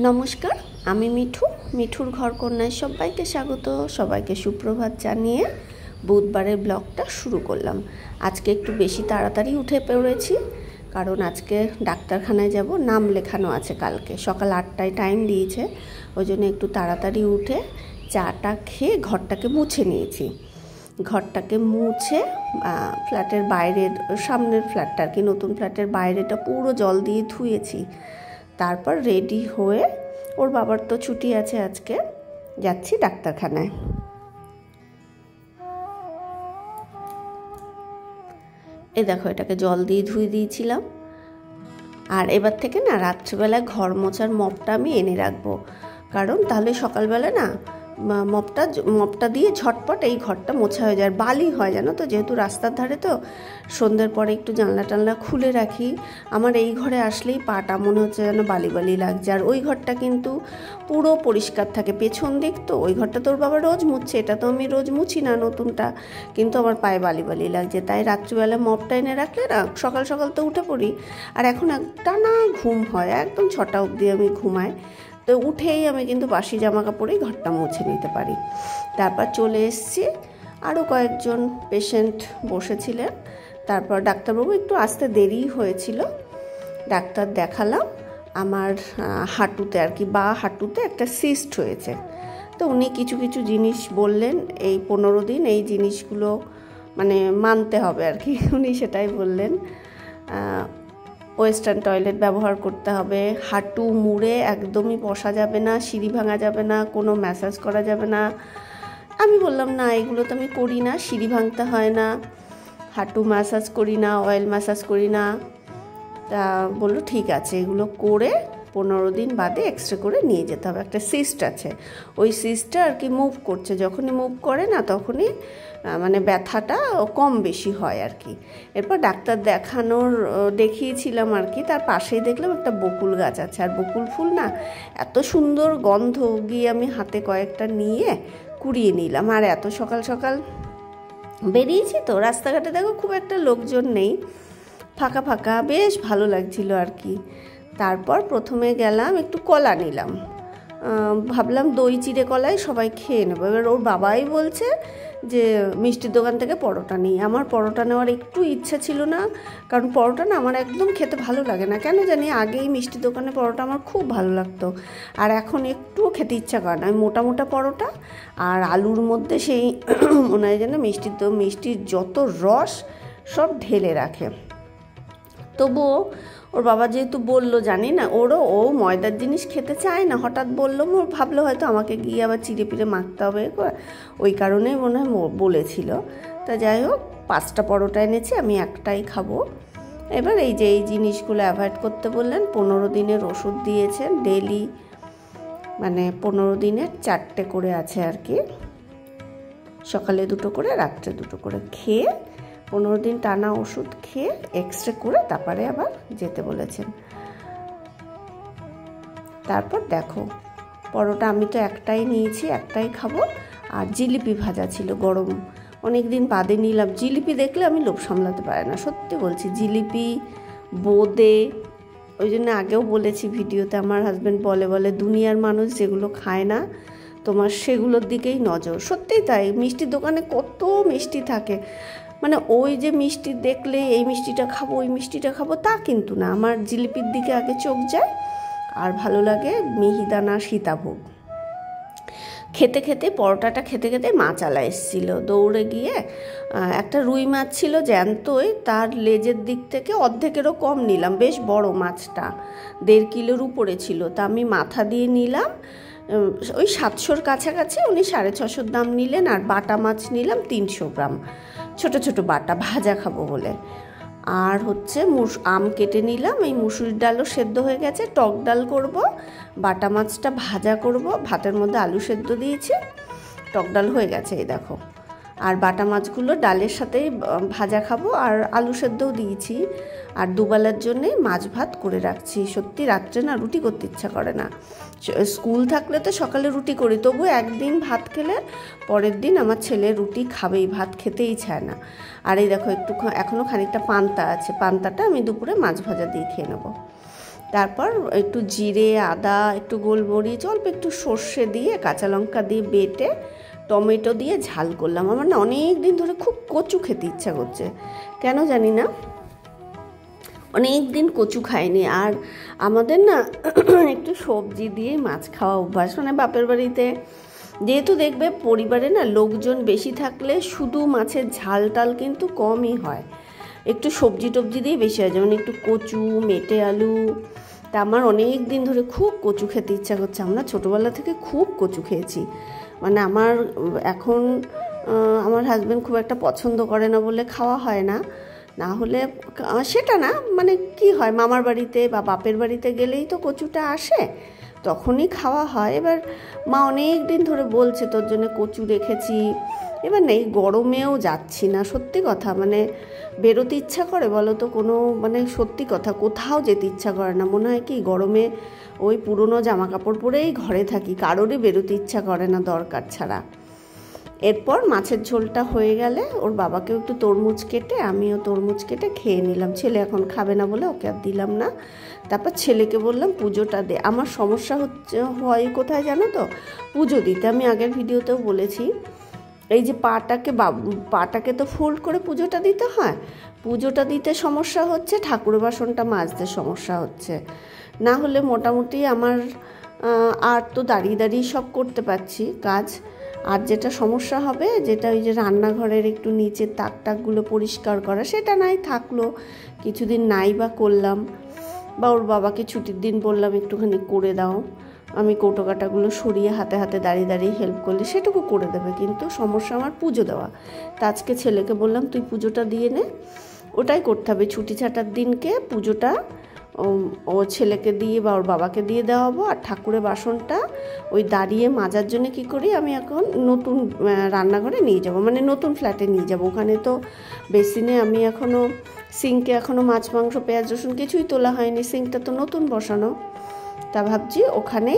নমস্কার, আমি মিঠু। মিঠুর ঘর কন্যায় সবাইকে স্বাগত। সবাইকে সুপ্রভাত জানিয়ে বুধবারের ব্লগটা শুরু করলাম। আজকে একটু বেশি তাড়াতাড়ি উঠে পড়েছি, কারণ আজকে ডাক্তারখানায় যাব, নাম লেখানো আছে কালকে। সকাল 8টায় টাইম দিয়েছে, ওই জন্য একটু তাড়াতাড়ি উঠে চাটা খেয়ে ঘরটাকে মুছে নিয়েছি। ঘরটাকে মুছে ফ্ল্যাটের বাইরের, সামনের ফ্ল্যাটটা আর কি, নতুন ফ্ল্যাটের বাইরেটা পুরো জল দিয়ে ধুয়েছি। তারপর রেডি হয়ে, ওর বাবার তো ছুটি আছে আজকে, যাচ্ছি ডাক্তারখানায়। এই দেখো, এটাকে জল দিয়ে ধুয়ে দিয়েছিলাম। আর এবার থেকে না রাত্রিবেলায় ঘর মোছার মপটা আমি এনে রাখবো, কারণ তাহলে সকালবেলা না মপটা দিয়ে ঝটপট এই ঘরটা মোছা হয়ে যায়। আর বালি হয়, জানো তো, যেহেতু রাস্তার ধারে, তো সন্ধ্যের পরে একটু জানলা টানলা খুলে রাখি। আমার এই ঘরে আসলেই পাটা মনে হচ্ছে যেন বালি বালি লাগছে। আর ওই ঘরটা কিন্তু পুরো পরিষ্কার থাকে, পেছন দিক তো। ওই ঘরটা তোর বাবা রোজ মুছছে, এটা তো আমি রোজ মুছি না, নতুনটা, কিন্তু আমার পায়ে বালি বালি লাগছে। তাই রাত্রিবেলা মপটা এনে রাখলে না সকাল সকাল তো উঠে পড়ি। আর এখন একটা না ঘুম হয়, একদম 6টা অবধি আমি ঘুমাই। তো উঠেই আমি কিন্তু বাসি জামা কাপড়েই ঘরটা মুছে নিতে পারি। তারপর চলে এসেছি, আরও কয়েকজন পেশেন্ট বসেছিলেন। তারপর ডাক্তারবাবু একটু আসতে দেরি হয়েছিল, ডাক্তার দেখালাম। আমার হাঁটুতে আর কি, বা হাঁটুতে একটা সিস্ট হয়েছে। তো উনি কিছু কিছু জিনিস বললেন, এই 15 দিন এই জিনিসগুলো মানে মানতে হবে আর কি। উনি সেটাই বললেন। ওয়েস্টার্ন টয়লেট ব্যবহার করতে হবে, হাঁটু মুড়ে একদমই বসা যাবে না, সিঁড়ি ভাঙা যাবে না, কোনো ম্যাসাজ করা যাবে না। আমি বললাম না, এগুলো তো আমি করি না, সিঁড়ি ভাঙতে হয় না, হাঁটু ম্যাসাজ করি না, অয়েল ম্যাসাজ করি না। তা বললো ঠিক আছে, এগুলো করে 15 দিন বাদে এক্সরে করে নিয়ে যেতে হবে। একটা সিস্ট আছে, ওই সিস্টটা আর কি মুভ করছে, যখনই মুভ করে না তখনই মানে ব্যথাটা কম বেশি হয় আর কি। এরপর ডাক্তার দেখিয়েছিলাম আর কি, তার পাশেই দেখলাম একটা বকুল গাছ আছে। আর বকুল ফুল না এত সুন্দর গন্ধ, গিয়ে আমি হাতে কয়েকটা নিয়ে কুড়িয়ে নিলাম। আর এত সকাল সকাল বেরিয়েছি তো, রাস্তাঘাটে দেখো খুব একটা লোকজন নেই, ফাঁকা ফাঁকা, বেশ ভালো লাগছিল আর কি। তারপর প্রথমে গেলাম, একটু কলা নিলাম, ভাবলাম দই চিড়ে কলাই সবাই খেয়ে নেবো। এবার ওর বাবাই বলছে যে মিষ্টির দোকান থেকে পরোটা নিই। আমার পরোটা নেওয়ার একটু ইচ্ছা ছিল না, কারণ পরোটা না আমার একদম খেতে ভালো লাগে না, কেন জানি। আগেই মিষ্টির দোকানে পরোটা আমার খুব ভালো লাগতো, আর এখন একটুও খেতে ইচ্ছা করে না। আমি মোটা মোটা পরোটা আর আলুর মধ্যে সেই মনে হয় যেন মিষ্টির যত রস সব ঢেলে রাখে। তবুও ওর বাবা যেহেতু বললো, জানি না, ও ময়দার জিনিস খেতে চায় না, হঠাৎ বললো, ভাবলো হয়তো আমাকে গিয়ে আবার চিড়ে পিড়ে মাখতে হবে, ওই কারণেই মনে হয় বলেছিল। তা যাই হোক, 5টা পরোটা এনেছি, আমি একটাই খাবো। এবার এই যে এই জিনিসগুলো অ্যাভয়েড করতে বললেন। 15 দিনের ওষুধ দিয়েছেন, ডেলি মানে 15 দিনের 4টে করে আছে আর কি, সকালে 2টো করে, রাত্রে 2টো করে খেয়ে 15 দিন টানা ওষুধ খেয়ে এক্সরে করে তারপরে আবার যেতে বলেছেন। তারপর দেখো, পরোটা আমি তো একটাই নিয়েছি, একটাই খাবো। আর জিলিপি ভাজা ছিল গরম, অনেক দিন বাদে নিলাম। জিলিপি দেখলে আমি লোভ সামলাতে পারি না, সত্যি বলছি। জিলিপি, বোঁদে, ওই জন্য আগেও বলেছি ভিডিওতে, আমার হাজব্যান্ড বলে দুনিয়ার মানুষ যেগুলো খায় না তোমার সেগুলোর দিকেই নজর। সত্যিই তাই, মিষ্টির দোকানে কত মিষ্টি থাকে, মানে ওই যে মিষ্টি দেখলে এই মিষ্টিটা খাবো, ওই মিষ্টিটা খাবো, তা কিন্তু না। আমার জিলিপির দিকে আগে চোখ যায়, আর ভালো লাগে মিহিদানা, সীতাভোগ। খেতে খেতে পরোটাটা খেতে খেতে মাছালা এসেছিলো, দৌড়ে গিয়ে একটা রুই মাছ ছিল জ্যান্তই, তার লেজের দিক থেকে অর্ধেকেরও কম নিলাম, বেশ বড় মাছটা, 1.5 কিলোর উপরে ছিল। তা আমি মাথা দিয়ে নিলাম, ওই 700-র কাছাকাছি। উনি 650 দাম নিলেন। আর বাটা মাছ নিলাম 300 গ্রাম, ছোট ছোট বাটা, ভাজা খাবো বলে। আর হচ্ছে আম কেটে নিলাম, এই মুসুরির ডালও সেদ্ধ হয়ে গেছে, টক ডাল করব, বাটা মাছটা ভাজা করব, ভাতের মধ্যে আলু সেদ্ধ দিয়েছি, টক ডাল হয়ে গেছে এই দেখো। আর বাটা মাছগুলো ডালের সাথেই ভাজা খাবো, আর আলু সেদ্ধও দিয়েছি। আর দুবেলার জন্যে মাছ ভাত করে রাখছি। সত্যি রাত্রে না রুটি করতে ইচ্ছা করে না। স্কুল থাকলে তো সকালে রুটি করি, তবু একদিন ভাত খেলে পরের দিন আমার ছেলে রুটি খাবেই, ভাত খেতেই চায় না। আর এই দেখো, এখনও খানিকটা পান্তা আছে, পান্তাটা আমি দুপুরে মাছ ভাজা দিয়ে খেয়ে নেবো। তারপর একটু জিরে, আদা, একটু গোলমরিচ, অল্প একটু সর্ষে দিয়ে, কাঁচা লঙ্কা দিয়ে বেটে টমেটো দিয়ে ঝাল করলাম। আমার না অনেক দিন ধরে খুব কচু খেতে ইচ্ছা করছে, কেন জানি না, অনেক দিন কচু খাইনি। আর আমাদের না একটু সবজি দিয়ে মাছ খাওয়া অভ্যাস, মানে বাপের বাড়িতে যেহেতু দেখবে পরিবারে না লোকজন বেশি থাকলে শুধু মাছের ঝাল টাল কিন্তু কমই হয়, একটু সবজি টবজি দিয়ে বেশি হয়, যেমন একটু কচু, মেটে আলু। তা আমার অনেক দিন ধরে খুব কচু খেতে ইচ্ছা করছে। আমরা ছোটোবেলা থেকে খুব কচু খেয়েছি, মানে আমার এখন আমার হাজব্যান্ড খুব একটা পছন্দ করে না বলে খাওয়া হয় না, না হলে সেটা না, মানে কি হয়, মামার বাড়িতে বা বাপের বাড়িতে গেলেই তো কচুটা আসে, তখনই খাওয়া হয়। এবার মা অনেক দিন ধরে বলছে তোর জন্য কচু রেখেছি। এবার নেই, গরমেও যাচ্ছি না, সত্যি কথা, মানে বেরোতে ইচ্ছা করে বলো তো, কোনো মানে সত্যি কথা কোথাও যেতে ইচ্ছা করে না, মনে হয় কি গরমে ওই পুরনো জামা কাপড় পরেই ঘরে থাকি, কারোরই বেরোতে ইচ্ছা করে না দরকার ছাড়া। এরপর মাছের ঝোলটা হয়ে গেলে ওর বাবাকেও একটু তরমুজ কেটে, আমিও তরমুজ কেটে খেয়ে নিলাম। ছেলে এখন খাবে না বলে ওকে আর দিলাম না। তারপর ছেলেকে বললাম পুজোটা দে। আমার সমস্যা হয় কোথায় জানো তো, পুজো দিতে। আমি আগের ভিডিওতেও বলেছি, এই যে পাটাকে তো ফোল্ড করে পুজোটা দিতে হয়, পুজোটা দিতে সমস্যা হচ্ছে, ঠাকুরের বাসনটা মাজতে সমস্যা হচ্ছে। না হলে মোটামুটি আমার আর তো দাঁড়িয়ে দাঁড়িয়ে সব করতে পারছি কাজ। আর যেটা সমস্যা হবে, যেটা ওই যে রান্নাঘরের একটু নিচের তাকগুলো পরিষ্কার করা, সেটা নাই থাকলো, কিছুদিন নাই বা করলাম, বা ওর বাবাকে ছুটির দিন বললাম একটুখানি করে দাও, আমি কৌটো কাটাগুলো সরিয়ে হাতে হাতে দাঁড়িয়ে দাঁড়িয়ে হেল্প করলে সেটুকু করে দেবে। কিন্তু সমস্যা আমার পুজো দেওয়া। তা আজকে ছেলেকে বললাম তুই পুজোটা দিয়ে নে, ওটাই করতে হবে। ছুটি ছাটার দিনকে পুজোটা ও ছেলেকে দিয়ে বা ওর বাবাকে দিয়ে দেওয়া হবো। আর ঠাকুরের বাসনটা ওই দাঁড়িয়ে মাজার জন্য কি করি, আমি এখন নতুন রান্নাঘরে নিয়ে যাব, মানে নতুন ফ্ল্যাটে নিয়ে যাব। ওখানে তো বেসিনে আমি এখনও সিঙ্কে এখনও মাছ মাংস পেঁয়াজ রসুন কিছুই তোলা হয়নি, সিঙ্কটা তো নতুন বসানো। তা ভাবছি ওখানে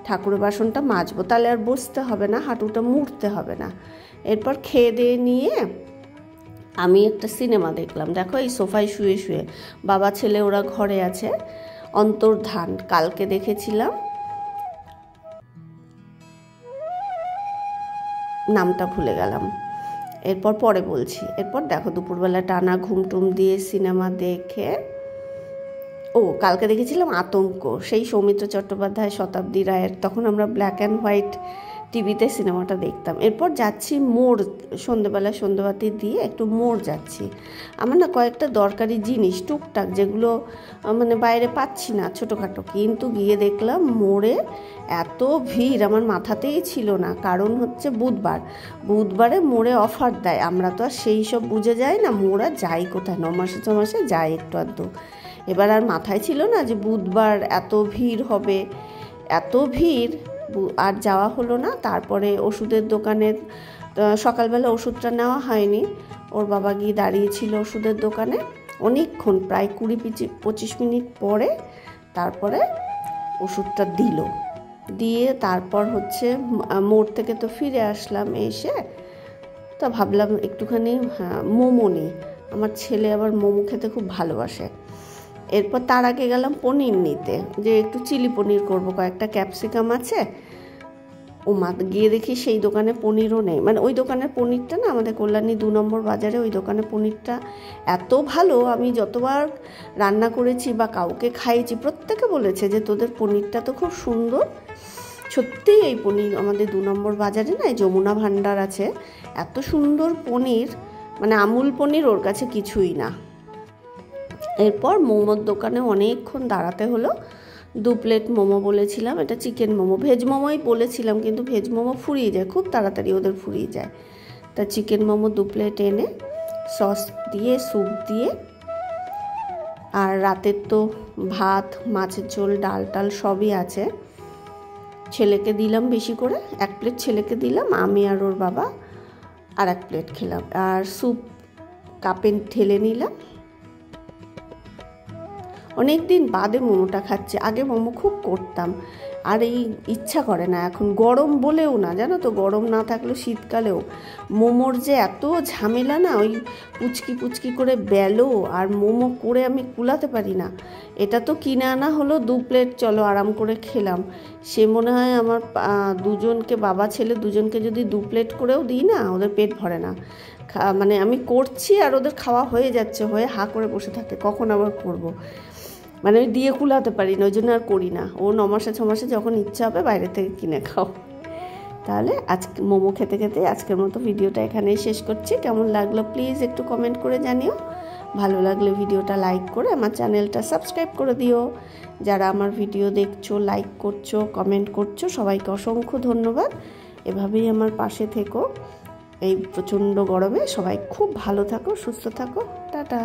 ঠাকুরের বাসনটা মাজবো, তাহলে আর বসতে হবে না, হাঁটুটা মুড়তে হবে না। এরপর খেয়ে দিয়ে নিয়ে আমি একটা সিনেমা দেখলাম। দেখো এই সোফায় শুয়ে শুয়ে, বাবা ছেলে ওরা ঘরে আছে। অন্তর্ধান কালকে দেখেছিলাম, নামটা ভুলে গেলাম, এরপর পরে বলছি। এরপর দেখো দুপুরবেলা টানা ঘুমটুম দিয়ে সিনেমা দেখে, কালকে দেখেছিলাম আতঙ্ক, সেই সৌমিত্র চট্টোপাধ্যায়, শতাব্দী রায়ের। তখন আমরা ব্ল্যাক অ্যান্ড হোয়াইট টিভিতে সিনেমাটা দেখতাম। এরপর যাচ্ছি মোড়, সন্ধ্যেবেলা সন্ধ্যেবাতি দিয়ে একটু মোড় যাচ্ছি। আমার না কয়েকটা দরকারি জিনিস টুকটাক, যেগুলো মানে বাইরে পাচ্ছি না ছোটোখাটো, কিন্তু গিয়ে দেখলাম মোড়ে এত ভিড়, আমার মাথাতেই ছিল না। কারণ হচ্ছে বুধবারে মোড়ে অফার দেয়। আমরা তো আর সেই সব বুঝে যাই না, মোড় আর যাই কোথায়, 9 মাসে 6 মাসে যাই একটু আধটু। এবার আর মাথায় ছিল না যে বুধবার এত ভিড় হবে, এত ভিড়, আর যাওয়া হলো না। তারপরে ওষুধের দোকানের সকালবেলা ওষুধটা নেওয়া হয়নি, ওর বাবা গিয়ে দাঁড়িয়েছিল ওষুধের দোকানে অনেকক্ষণ, প্রায় 20-25 মিনিট পরে তারপরে ওষুধটা দিয়ে তারপর হচ্ছে মোড় থেকে তো ফিরে আসলাম। এসে তা ভাবলাম একটুখানি মোমো নিই, আমার ছেলে আবার মোমো খেতে খুব ভালোবাসে। এরপর তার আগে গেলাম পনির নিতে, যে একটু চিলি পনির করবো, কয়েকটা ক্যাপসিকাম আছে। গিয়ে দেখি সেই দোকানে পনিরও নেই, মানে ওই দোকানের পনিরটা না, আমাদের কল্যাণী 2 নম্বর বাজারে ওই দোকানের পনিরটা এত ভালো, আমি যতবার রান্না করেছি বা কাউকে খাইয়েছি প্রত্যেকে বলেছে যে তোদের পনিরটা তো খুব সুন্দর। সত্যি এই পনির আমাদের 2 নম্বর বাজারে না, যমুনা ভান্ডার আছে, এত সুন্দর পনির, মানে আমুল পনির ওর কাছে কিছুই না। এরপর মোমোর দোকানে অনেকক্ষণ দাঁড়াতে হলো। 2 প্লেট মোমো বলেছিলাম, এটা চিকেন মোমো, ভেজ মোমোই বলেছিলাম, কিন্তু ভেজ মোমো ফুরিয়ে যায় খুব তাড়াতাড়ি, ওদের ফুরিয়ে যায়। তা চিকেন মোমো 2 প্লেট এনে সস দিয়ে, স্যুপ দিয়ে, আর রাতের তো ভাত, মাছের ঝোল, ডাল টাল সবই আছে। ছেলেকে দিলাম বেশি করে, 1 প্লেট ছেলেকে দিলাম, আমি আর ওর বাবা আর 1 প্লেট খেলাম। আর স্যুপ কাপে ঢেলে নিলাম। অনেক দিন বাদে মোমোটা খাচ্ছি, আগে মোমো খুব করতাম, আর এই ইচ্ছা করে না এখন, গরম বলেও না, জানো তো, গরম না থাকলেও শীতকালেও মোমোর যে এত ঝামেলা না, ওই পুচকি পুচকি করে বেলো আর মোমো করে আমি কুলাতে পারি না। এটা তো কিনে আনা হলো 2 প্লেট, চলো আরাম করে খেলাম। সে মনে হয় আমার দুজনকে, বাবা ছেলে দুজনকে যদি 2 প্লেট করেও দিই না, ওদের পেট ভরে না। মানে আমি করছি আর ওদের খাওয়া হয়ে যাচ্ছে, হয়ে হা করে বসে থাকে, কখন আবার করব। মানে আমি দিয়ে কুলাতে পারি না, ওই জন্য আর করি না। ও 9 মাসে 6 মাসে যখন ইচ্ছা হবে বাইরে থেকে কিনে খাও। তাহলে আজকে মোমো খেতে খেতে আজকের মতো ভিডিওটা এখানেই শেষ করছি। কেমন লাগলো প্লিজ একটু কমেন্ট করে জানিও। ভালো লাগলে ভিডিওটা লাইক করে আমার চ্যানেলটা সাবস্ক্রাইব করে দিও। যারা আমার ভিডিও দেখছো, লাইক করছো, কমেন্ট করছো, সবাইকে অসংখ্য ধন্যবাদ। এভাবেই আমার পাশে থেকো। এই প্রচণ্ড গরমে সবাই খুব ভালো থাকো, সুস্থ থাকো। টাটা।